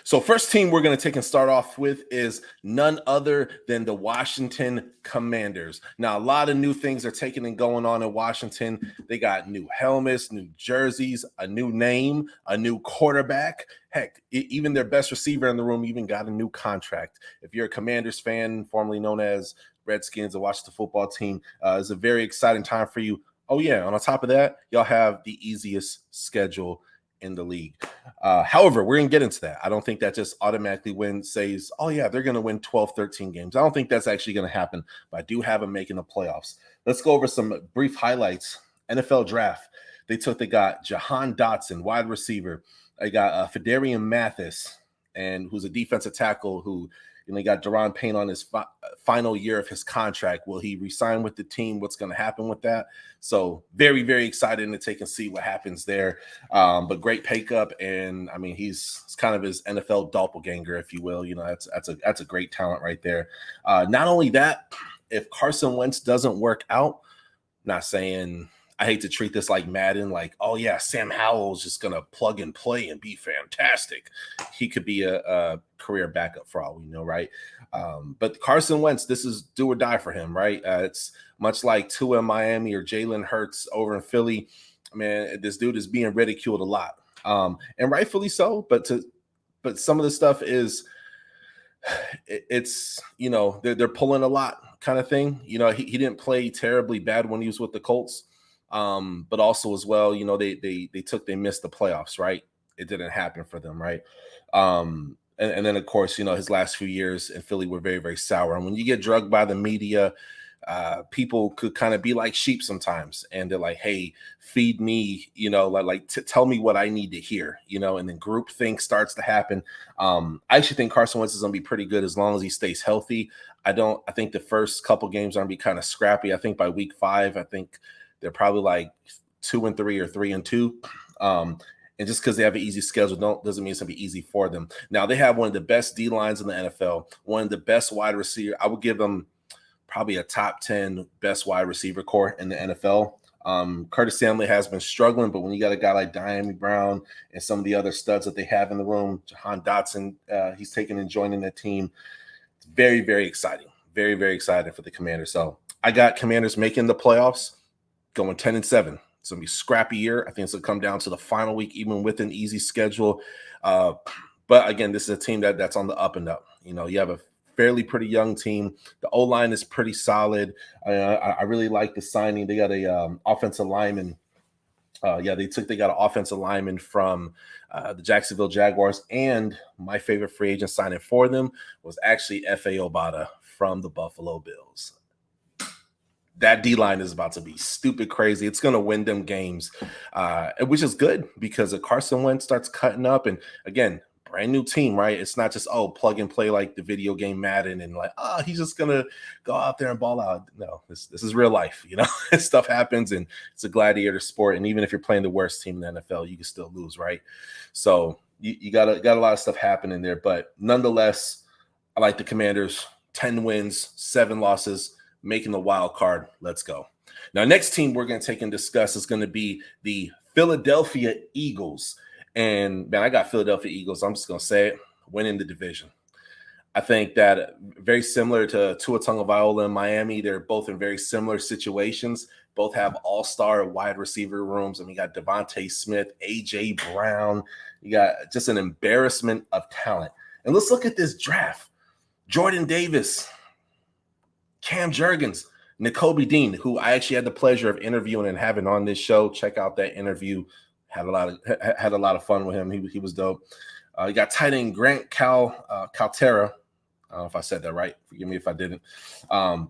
So first team we're going to take and start off with is none other than the Washington Commanders. Now, a lot of new things are taking and going on in Washington. They got new helmets, new jerseys, a new name, a new quarterback. Heck, even their best receiver in the room even got a new contract. If you're a Commanders fan, formerly known as Redskins, the Washington football team, it's a very exciting time for you. Oh, yeah, on top of that, y'all have the easiest schedule in the league. However, we're going to get into that. I don't think that just automatically says, oh, yeah, they're going to win 12, 13 games. I don't think that's actually going to happen, but I do have them making the playoffs. Let's go over some brief highlights. NFL draft. They got Jahan Dotson, wide receiver. They got Fedarian Mathis, and who's a defensive tackle who they got Daron Payne on his final year of his contract. Will he resign with the team? What's going to happen with that? So very, very excited to take and see what happens there. But great pickup, and I mean he's kind of his NFL doppelganger, if you will. That's a great talent right there. Not only that, if Carson Wentz doesn't work out, not saying I hate to treat this like Madden, like, oh yeah, Sam Howell's just gonna plug and play and be fantastic. He could be a career backup for all we know, right? But Carson Wentz, this is do or die for him, right? It's much like Tua in Miami or Jalen Hurts over in Philly. Man, this dude is being ridiculed a lot, and rightfully so. But some of the stuff is, it's they're pulling a lot kind of thing. He didn't play terribly bad when he was with the Colts. But also as well, they missed the playoffs, right? It didn't happen for them, right? And then of course, his last few years in Philly were very, very sour. And when you get drugged by the media, people could kind of be like sheep sometimes, and they're like, hey, feed me, tell me what I need to hear, and then groupthink starts to happen. I actually think Carson Wentz is going to be pretty good as long as he stays healthy. I think the first couple games are going to be kind of scrappy. I think by week 5, they're probably like 2-3 or 3-2. And just because they have an easy schedule doesn't mean it's going to be easy for them. Now, they have one of the best D-lines in the NFL, one of the best wide receiver. I would give them probably a top 10 best wide receiver core in the NFL. Curtis Samuel has been struggling, but when you got a guy like Diami Brown and some of the other studs that they have in the room, Jahan Dotson, he's taking and joining the team. It's very, very exciting. Very, very excited for the Commanders. So I got Commanders making the playoffs, going 10-7. It's going to be a scrappy year. I think it's going to come down to the final week, even with an easy schedule. But again, this is a team that's on the up and up. You have a fairly pretty young team. The O-line is pretty solid. I really like the signing. They got a offensive lineman. They got an offensive lineman from the Jacksonville Jaguars, and my favorite free agent signing for them was actually F.A. Obata from the Buffalo Bills. That D-line is about to be stupid crazy. It's going to win them games, which is good because if Carson Wentz starts cutting up, and again, brand new team, right? It's not just, plug and play like the video game Madden and like, he's just going to go out there and ball out. No, this is real life, Stuff happens, and it's a gladiator sport. And even if you're playing the worst team in the NFL, you can still lose, right? So you got a lot of stuff happening there. But nonetheless, I like the Commanders. 10 wins, 7 losses. Making the wild card. Let's go. Now, next team we're going to take and discuss is going to be the Philadelphia Eagles. And, man, I got Philadelphia Eagles. I'm just going to say it, winning the division. I think that very similar to Tua Tagovailoa in Miami, they're both in very similar situations. Both have all-star wide receiver rooms. I mean, you got Devontae Smith, A.J. Brown. You got just an embarrassment of talent. And let's look at this draft. Jordan Davis, Cam Jurgens, Nakobe Dean, who I actually had the pleasure of interviewing and having on this show. Check out that interview. Had a lot of fun with him. He was dope. You got tight end Grant Caltera. I don't know if I said that right. Forgive me if I didn't.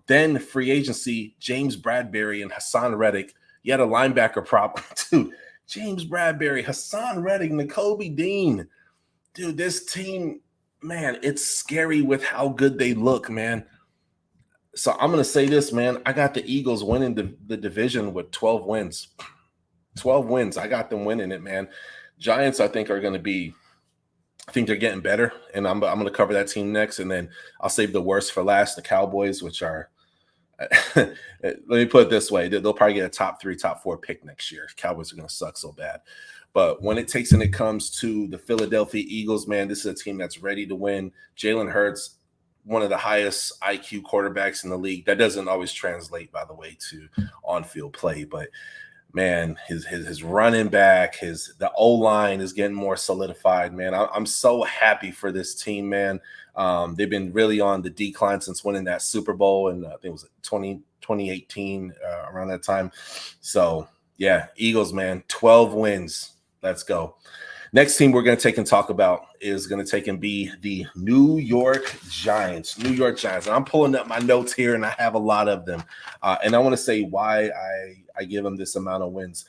Then free agency, James Bradbury and Hassan Reddick. You had a linebacker prop too. James Bradbury, Hassan Reddick, Nakobe Dean. Dude, this team, man, it's scary with how good they look, man. So I'm going to say this, man. I got the Eagles winning the division with 12 wins. 12 wins. I got them winning it, man. Giants, I think, are going to be – I think they're getting better, and I'm going to cover that team next, and then I'll save the worst for last, the Cowboys, which are – let me put it this way. They'll probably get a top 3, top 4 pick next year. Cowboys are going to suck so bad. But when it comes to the Philadelphia Eagles, man, this is a team that's ready to win. Jalen Hurts, one of the highest IQ quarterbacks in the league. That doesn't always translate, by the way, to on-field play. But man, his running back, the O line is getting more solidified. Man, I'm so happy for this team, man. They've been really on the decline since winning that Super Bowl, and I think it was 2018 around that time. So yeah, Eagles, man, 12 wins. Let's go. Next team we're going to take and talk about is going to take and be the New York Giants. New York Giants. And I'm pulling up my notes here, and I have a lot of them. And I want to say why I give them this amount of wins.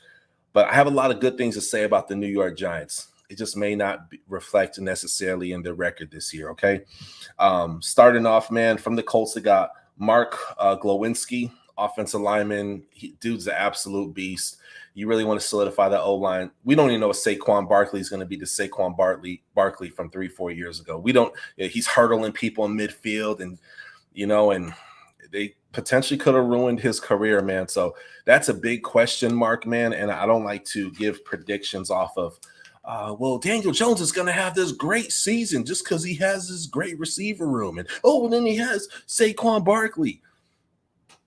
But I have a lot of good things to say about the New York Giants. It just may not reflect necessarily in their record this year, okay? Starting off, man, from the Colts, they got Mark Glowinski, offensive lineman. Dude's an absolute beast. You really want to solidify that O-line. We don't even know if Saquon Barkley is going to be the Saquon Barkley from 3-4 years ago. We don't. He's hurdling people in midfield, and and they potentially could have ruined his career, man. So that's a big question mark, man. And I don't like to give predictions off of, well, Daniel Jones is going to have this great season just because he has this great receiver room, and then he has Saquon Barkley.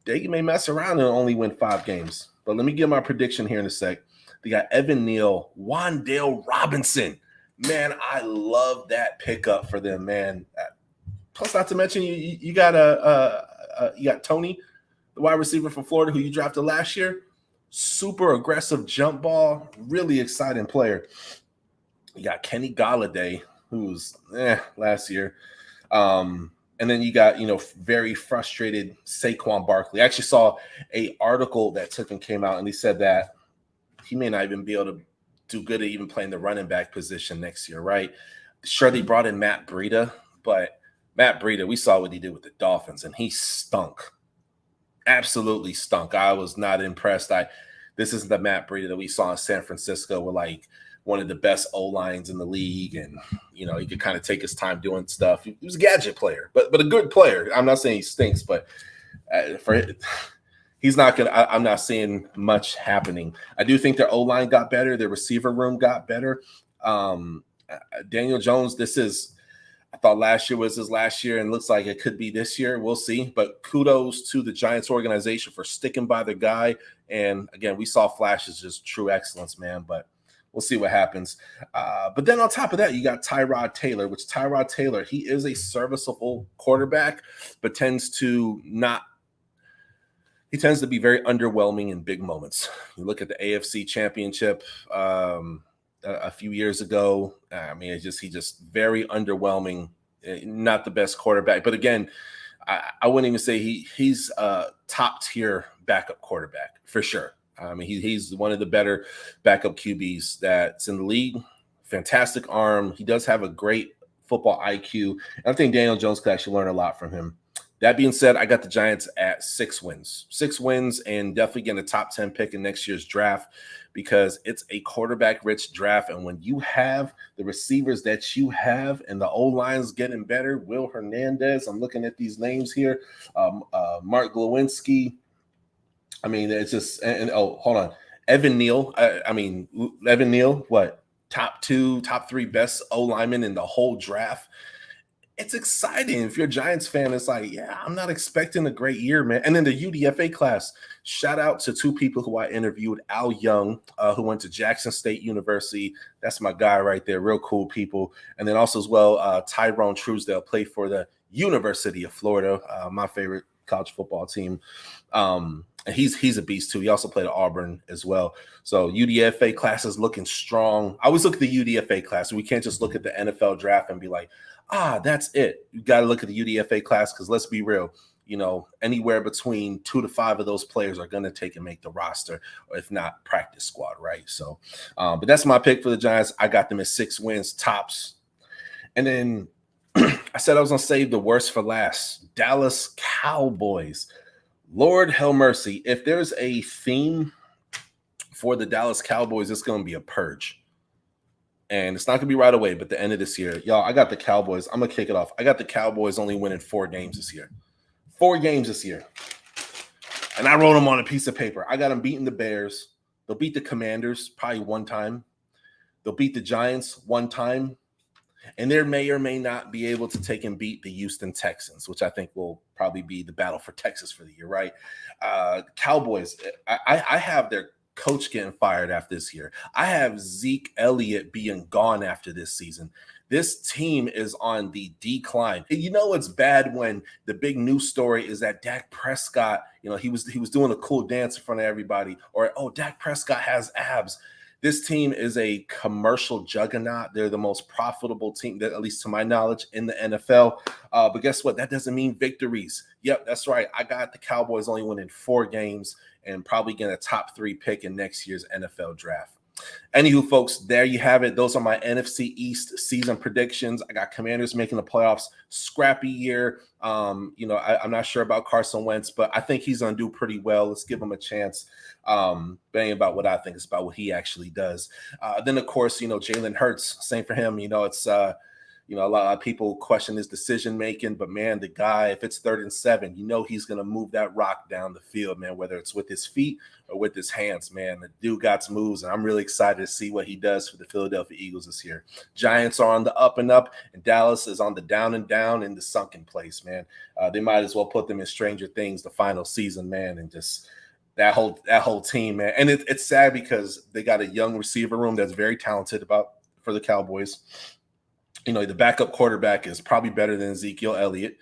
They may mess around and only win 5 games. But let me give my prediction here in a sec. They got Evan Neal, Wan'Dale Robinson. Man, I love that pickup for them, man. Plus, not to mention, you got you got Tony, the wide receiver from Florida, who you drafted last year. Super aggressive jump ball, really exciting player. You got Kenny Golladay, who's last year. And then you got, very frustrated Saquon Barkley. I actually saw an article that took and came out, and he said that he may not even be able to do good at even playing the running back position next year, right? Sure, they brought in Matt Breida, but Matt Breida, we saw what he did with the Dolphins, and he stunk. Absolutely stunk. I was not impressed. This isn't the Matt Breida that we saw in San Francisco with like one of the best O-lines in the league, and he could kind of take his time doing stuff. He was a gadget player, but a good player. I'm not saying he stinks, but he's not gonna. I'm not seeing much happening. I do think their O-line got better, their receiver room got better. Daniel Jones, I thought last year was his last year, and looks like it could be this year. We'll see. But kudos to the Giants organization for sticking by the guy. And again, we saw flashes, just true excellence, man. But we'll see what happens. But then on top of that, you got Tyrod Taylor, he is a serviceable quarterback, but tends to be very underwhelming in big moments. You look at the AFC Championship a few years ago. He's just very underwhelming. Not the best quarterback. But again, I wouldn't even say he's a top-tier backup quarterback for sure. He's one of the better backup QBs that's in the league. Fantastic arm. He does have a great football IQ. And I think Daniel Jones could actually learn a lot from him. That being said, I got the Giants at 6 wins. 6 wins, and definitely getting a top 10 pick in next year's draft, because it's a quarterback-rich draft. And when you have the receivers that you have and the O-line's getting better, Will Hernandez, I'm looking at these names here, Mark Glowinski, it's just hold on. Evan Neal. Evan Neal, what? Top 2, top 3 best O lineman in the whole draft. It's exciting. If you're a Giants fan, it's like, yeah, I'm not expecting a great year, man. And then the UDFA class, shout out to 2 people who I interviewed. Al Young, who went to Jackson State University. That's my guy right there. Real cool people. And then also as well, Tyrone Truesdale played for the University of Florida, my favorite college football team. And he's a beast too. He also played at Auburn as well. So UDFA class is looking strong. I always look at the UDFA class. We can't just look at the NFL draft and be like, that's it. You got to look at the UDFA class, because let's be real. Anywhere between 2 to 5 of those players are going to take and make the roster, or if not, practice squad, right? So, but that's my pick for the Giants. I got them at 6 wins tops. And then I said I was going to save the worst for last. Dallas Cowboys. Lord have mercy. If there's a theme for the Dallas Cowboys, it's going to be a purge. And it's not going to be right away, but the end of this year. Y'all, I got the Cowboys. I'm going to kick it off. I got the Cowboys only winning 4 games this year. 4 games this year. And I wrote them on a piece of paper. I got them beating the Bears. They'll beat the Commanders probably one time. They'll beat the Giants one time, and they may or may not be able to take and beat the Houston Texans, which I think will probably be the battle for Texas for the year, right? Cowboys, I have their coach getting fired after this year. I have Zeke Elliott being gone after this season. This team is on the decline. And you know it's bad when the big news story is that Dak Prescott, he was doing a cool dance in front of everybody, or Dak Prescott has abs. This team is a commercial juggernaut. They're the most profitable team, at least to my knowledge, in the NFL. But guess what? That doesn't mean victories. Yep, that's right. I got the Cowboys only winning 4 games and probably getting a top 3 pick in next year's NFL draft. Anywho, folks, there you have it. Those are my NFC East season predictions. I got Commanders making the playoffs. Scrappy year. I'm not sure about Carson Wentz, but I think he's going to do pretty well. Let's give him a chance. But ain't about what I think. It's about what he actually does. Then, of course, Jalen Hurts. Same for him. It's a lot of people question his decision making, but man, the guy, if it's 3rd and 7, he's going to move that rock down the field, man, whether it's with his feet or with his hands, man. The dude got moves, and I'm really excited to see what he does for the Philadelphia Eagles this year. Giants are on the up and up, and Dallas is on the down and down in the sunken place, man. They might as well put them in Stranger Things the final season, man, and just that whole team, man. And it's sad because they got a young receiver room that's very talented for the Cowboys. The backup quarterback is probably better than Ezekiel Elliott.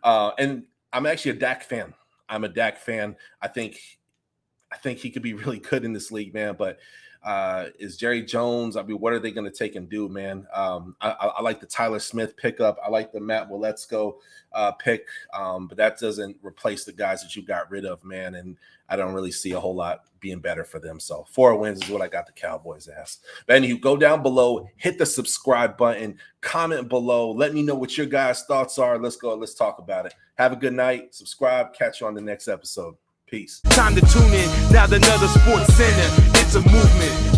And I'm actually a Dak fan. I'm a Dak fan. I think he could be really good in this league, man. But is Jerry Jones, what are they going to take and do, man? I like the Tyler Smith pickup. I like the Matt Waletzko pick. But that doesn't replace the guys that you got rid of, man. And I don't really see a whole lot being better for them. So 4 wins is what I got the Cowboys as. But anyway, go down below, hit the subscribe button, comment below. Let me know what your guys' thoughts are. Let's go. Let's talk about it. Have a good night. Subscribe. Catch you on the next episode. Peace. Time to tune in. Now another sports center. It's a movement.